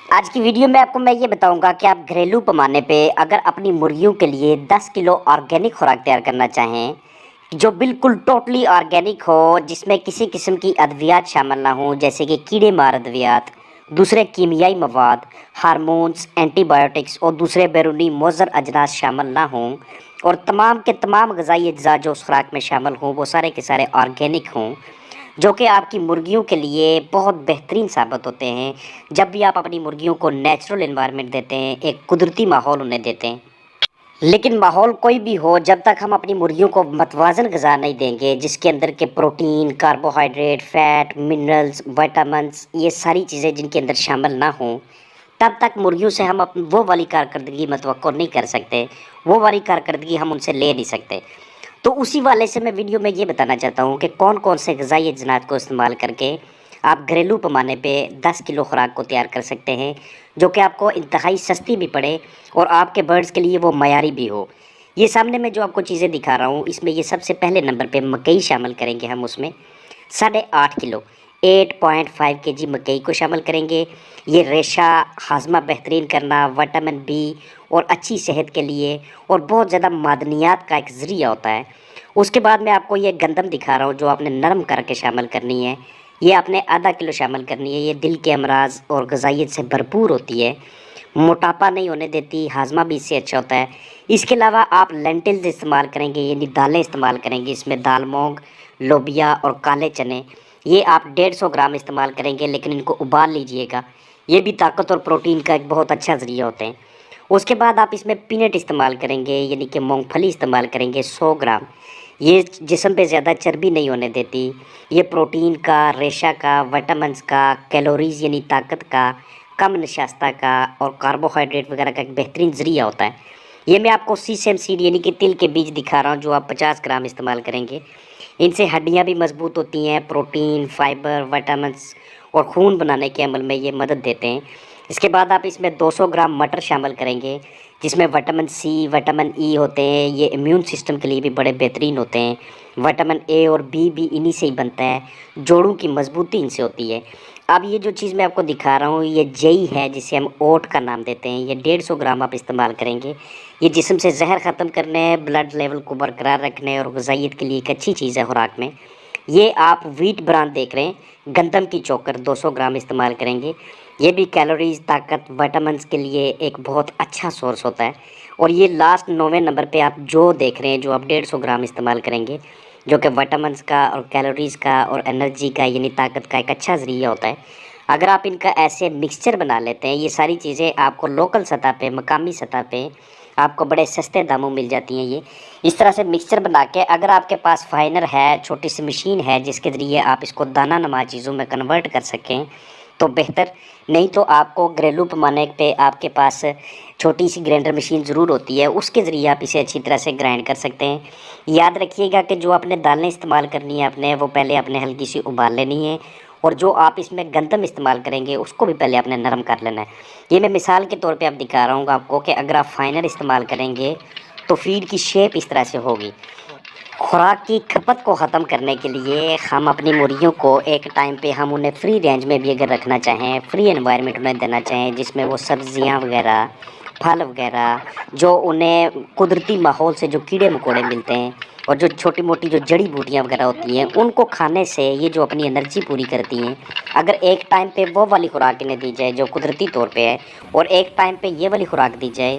آج کی ویڈیو میں آپ کو یہ بتاؤں گا کہ آپ گھریلو پیمانے پہ اگر اپنی مرغیوں کے لیے 10 کلو آرگینک خوراک تیار کرنا چاہیں جو بالکل ٹوٹلی آرگینک ہو، جس میں کسی قسم کی ادویات شامل نہ ہوں، جیسے کہ کیڑے مار ادویات، دوسرے کیمیائی مواد، ہارمونز، اینٹی بائیوٹکس اور دوسرے بیرونی مضر اجناس شامل نہ ہوں، اور تمام کے تمام غذائی اجزاء جو اس خوراک میں شامل ہوں وہ سارے کے سارے آرگینک ہوں، جو کہ آپ کی مرغیوں کے لیے بہت بہترین ثابت ہوتے ہیں جب بھی آپ اپنی مرغیوں کو نیچرل انوائرمنٹ دیتے ہیں، ایک قدرتی ماحول انہیں دیتے ہیں۔ لیکن ماحول کوئی بھی ہو، جب تک ہم اپنی مرغیوں کو متوازن غذا نہیں دیں گے جس کے اندر کے protein, carbohydrate, fat, minerals, vitamins, یہ ساری چیزیں جن کے اندر شامل نہ ہوں، تب تک مرغیوں سے ہم وہ والی کارکردگی متوقع نہیں کر سکتے، وہ والی کارکردگی ہم ان سے لے نہیں سکتے۔ تو اسی والے سے میں ویڈیو میں یہ بتانا چاہتا ہوں کہ کون کون سے غذائی اجناس کو استعمال کر کے آپ گھریلو پیمانے پہ 10 کلو خوراک کو تیار کر سکتے ہیں، جو کہ آپ کو انتہائی سستی بھی پڑے اور آپ کے برڈز کے لیے وہ معیاری بھی ہو۔ یہ سامنے میں جو آپ کو چیزیں دکھا رہا ہوں، اس میں یہ سب سے پہلے نمبر پہ مکئی شامل کریں گے، ہم اس میں 8.5 کلو 8.5 کے جی مکئی کو شامل کریں گے۔ یہ ریشہ، ہاضمہ بہترین کرنا، وٹامن بی اور اچھی صحت کے لیے اور بہت زیادہ معدنیات کا ایک ذریعہ ہوتا ہے۔ اس کے بعد میں آپ کو یہ گندم دکھا رہا ہوں جو آپ نے نرم کر کے شامل کرنی ہے، یہ آپ نے آدھا کلو شامل کرنی ہے۔ یہ دل کے امراض اور غذائیت سے بھرپور ہوتی ہے، موٹاپا نہیں ہونے دیتی، ہاضمہ بھی اس سے اچھا ہوتا ہے۔ اس کے علاوہ آپ لینٹلز استعمال کریں گے، یعنی دالیں استعمال کریں گے، اس میں دال مونگ، لوبیا اور کالے چنے، یہ آپ 150 گرام استعمال کریں گے، لیکن ان کو ابال لیجئے گا، یہ بھی طاقت اور پروٹین کا ایک بہت اچھا ذریعہ ہوتے ہیں۔ اس کے بعد آپ اس میں پینٹ استعمال کریں گے، یعنی کہ مونگ پھلی استعمال کریں گے 100 گرام، یہ جسم پہ زیادہ چربی نہیں ہونے دیتی، یہ پروٹین کا، ریشہ کا، وٹامنز کا، کیلوریز یعنی طاقت کا، کم نشاستہ کا اور کاربوہائیڈریٹ وغیرہ کا ایک بہترین ذریعہ ہوتا ہے۔ یہ میں آپ کو سیسم سیڈ یعنی کہ تل کے بیج دکھا رہا ہوں جو آپ 50 گرام استعمال کریں گے۔ ان سے ہڈیاں بھی مضبوط ہوتی ہیں، پروٹین، فائبر، وٹامنز اور خون بنانے کے عمل میں یہ مدد دیتے ہیں۔ اس کے بعد آپ اس میں 200 گرام مٹر شامل کریں گے، جس میں وٹامن سی، وٹامن ای ہوتے ہیں، یہ امیون سسٹم کے لیے بھی بڑے بہترین ہوتے ہیں۔ وٹامن اے اور بی بھی انہی سے ہی بنتا ہے، جوڑوں کی مضبوطی ان سے ہوتی ہے۔ اب یہ جو چیز میں آپ کو دکھا رہا ہوں یہ جئی ہے، جسے ہم اوٹ کا نام دیتے ہیں، یہ 150 گرام آپ استعمال کریں گے۔ یہ جسم سے زہر ختم کرنے، بلڈ لیول کو برقرار رکھنے اور غذائیت کے لیے ایک اچھی چیز ہے خوراک میں۔ یہ آپ ویٹ بران دیکھ رہے ہیں، گندم کی چوکر 200 گرام استعمال کریں گے، یہ بھی کیلوریز، طاقت، وٹامنز کے لیے ایک بہت اچھا سورس ہوتا ہے۔ اور یہ لاسٹ 9ویں نمبر پہ آپ جو دیکھ رہے ہیں جو آپ 150 گرام استعمال کریں گے، جو کہ وٹامنز کا اور کیلوریز کا اور انرجی کا یعنی طاقت کا ایک اچھا ذریعہ ہوتا ہے۔ اگر آپ ان کا ایسے مکسچر بنا لیتے ہیں، یہ ساری چیزیں آپ کو لوکل سطح پہ، مقامی سطح پہ آپ کو بڑے سستے داموں مل جاتی ہیں۔ یہ اس طرح سے مکسچر بنا کے اگر آپ کے پاس فائنر ہے، چھوٹی سی مشین ہے جس کے ذریعے آپ اس کو دانہ نما چیزوں میں کنورٹ کر سکیں تو بہتر، نہیں تو آپ کو گھریلو پیمانے پہ آپ کے پاس چھوٹی سی گرائنڈر مشین ضرور ہوتی ہے، اس کے ذریعے آپ اسے اچھی طرح سے گرائنڈ کر سکتے ہیں۔ یاد رکھیے گا کہ جو آپ نے دالیں استعمال کرنی ہے اپنے، وہ پہلے آپ نے ہلکی سی ابال لینی ہے، اور جو آپ اس میں گندم استعمال کریں گے اس کو بھی پہلے آپ نے نرم کر لینا ہے۔ یہ میں مثال کے طور پہ آپ دکھا رہا ہوں آپ کو کہ اگر آپ فائنر استعمال کریں گے تو فیڈ کی شیپ اس طرح سے ہوگی۔ خوراک کی کھپت کو ختم کرنے کے لیے ہم اپنی مرغیوں کو ایک ٹائم پہ ہم انہیں فری رینج میں بھی اگر رکھنا چاہیں، فری انوائرمنٹ انہیں دینا چاہیں، جس میں وہ سبزیاں وغیرہ، پھل وغیرہ، جو انہیں قدرتی ماحول سے جو کیڑے مکوڑے ملتے ہیں اور جو چھوٹی موٹی جو جڑی بوٹیاں وغیرہ ہوتی ہیں، ان کو کھانے سے یہ جو اپنی انرجی پوری کرتی ہیں، اگر ایک ٹائم پہ وہ والی خوراک انہیں دی جائے جو قدرتی طور پہ ہے، اور ایک ٹائم پہ یہ والی خوراک دی جائے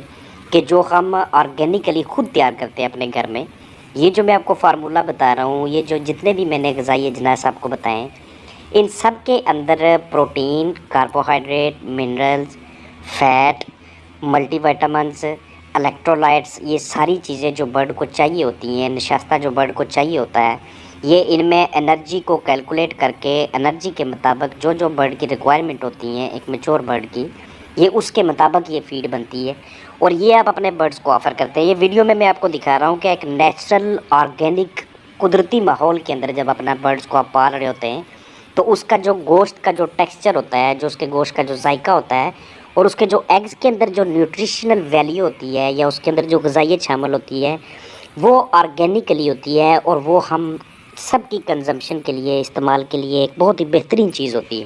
کہ جو ہم آرگینکلی خود تیار کرتے ہیں اپنے گھر میں، یہ جو میں آپ کو فارمولہ بتا رہا ہوں، یہ جو جتنے بھی میں نے غذائی اجناس آپ کو بتائیں، ان سب کے اندر protein, carbohydrate, minerals, fat, multi vitamins, electrolytes, یہ ساری چیزیں جو برڈ کو چاہیے ہوتی ہیں، نشاستہ جو برڈ کو چاہیے ہوتا ہے، یہ ان میں انرجی کو کیلکولیٹ کر کے انرجی کے مطابق جو جو برڈ کی ریکوائرمنٹ ہوتی ہیں ایک میچور برڈ کی، یہ اس کے مطابق یہ فیڈ بنتی ہے، اور یہ آپ اپنے برڈز کو آفر کرتے ہیں۔ یہ ویڈیو میں آپ کو دکھا رہا ہوں کہ ایک نیچرل آرگینک قدرتی ماحول کے اندر جب اپنا برڈز کو آپ پال رہے ہوتے ہیں تو اس کا جو گوشت کا جو ٹیکسچر ہوتا ہے، جو اس کے گوشت کا جو ذائقہ ہوتا ہے، اور اس کے جو ایگز کے اندر جو نیوٹریشنل ویلیو ہوتی ہے یا اس کے اندر جو غذائیت شامل ہوتی ہے، وہ آرگینکلی ہوتی ہے، اور وہ ہم سب کی کنزمپشن کے لیے، استعمال کے لیے ایک بہت ہی بہترین چیز ہوتی ہے۔